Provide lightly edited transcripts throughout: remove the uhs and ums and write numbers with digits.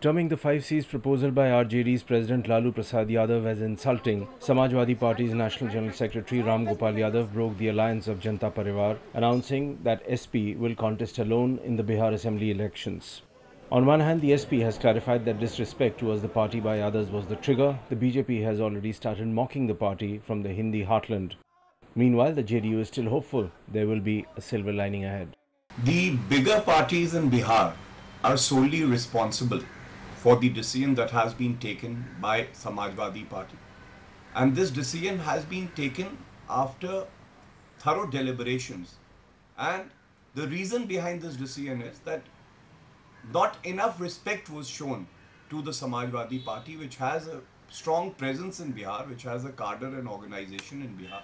Terming the 5Cs proposal by RJD's President Lalu Prasad Yadav as insulting, Samajwadi Party's National General Secretary Ram Gopal Yadav broke the alliance of Janata Parivar, announcing that SP will contest alone in the Bihar Assembly elections. On one hand, the SP has clarified that disrespect towards the party by others was the trigger. The BJP has already started mocking the party from the Hindi heartland. Meanwhile, the JDU is still hopeful there will be a silver lining ahead. The bigger parties in Bihar are solely responsible for the decision that has been taken by Samajwadi Party. And this decision has been taken after thorough deliberations. And the reason behind this decision is that not enough respect was shown to the Samajwadi Party, which has a strong presence in Bihar, which has a cadre and organization in Bihar.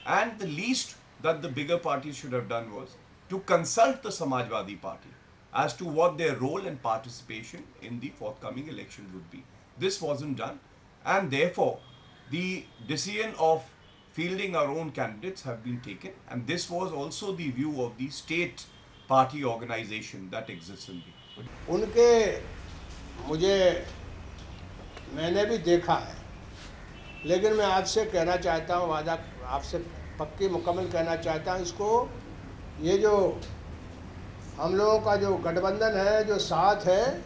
And the least that the bigger parties should have done was to consult the Samajwadi Party as to what their role and participation in the forthcoming election would be. This wasn't done, and therefore the decision of fielding our own candidates have been taken, and this was also the view of the state party organization that exists in Bihar. उनके मैंने भी देखा है, लेकिन मैं आपसे कहना चाहता हूँ, वादा आपसे पक्की मुकम्मल कहना चाहता हूँ, इसको ये जो हम लोगों का जो गठबंधन है, जो साथ है,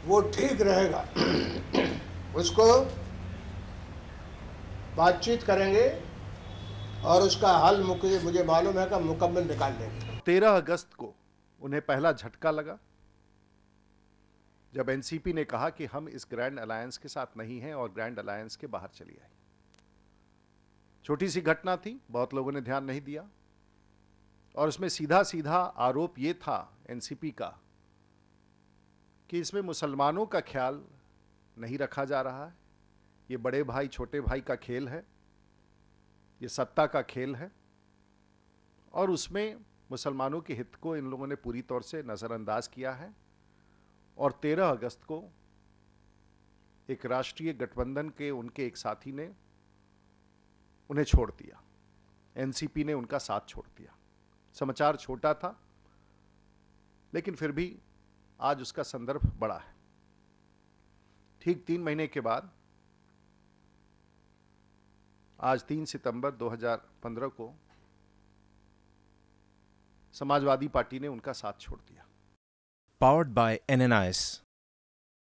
वो ठीक रहेगा। उसको बातचीत करेंगे और उसका हल मुझे मालूम है कि मुकम्मल निकाल लेंगे। 13 अगस्त को उन्हें पहला झटका लगा जब एनसीपी ने कहा कि हम इस ग्रैंड अलायंस के साथ नहीं हैं और ग्रैंड अलायंस के बाहर चली आई। छोटी सी घटना थी, बहुत लोगों ने ध्यान नहीं दिया, और उसमें सीधा सीधा आरोप ये था एनसीपी का कि इसमें मुसलमानों का ख्याल नहीं रखा जा रहा है, ये बड़े भाई छोटे भाई का खेल है, ये सत्ता का खेल है, और उसमें मुसलमानों के हित को इन लोगों ने पूरी तौर से नज़रअंदाज किया है। और 13 अगस्त को एक राष्ट्रीय गठबंधन के उनके एक साथी ने उन्हें छोड़ दिया, एनसीपी ने उनका साथ छोड़ दिया। समाचार छोटा था, लेकिन फिर भी आज उसका संदर्भ बड़ा है। ठीक 3 महीने के बाद आज 3 सितंबर 2015 को समाजवादी पार्टी ने उनका साथ छोड़ दिया। Powered by NNIS.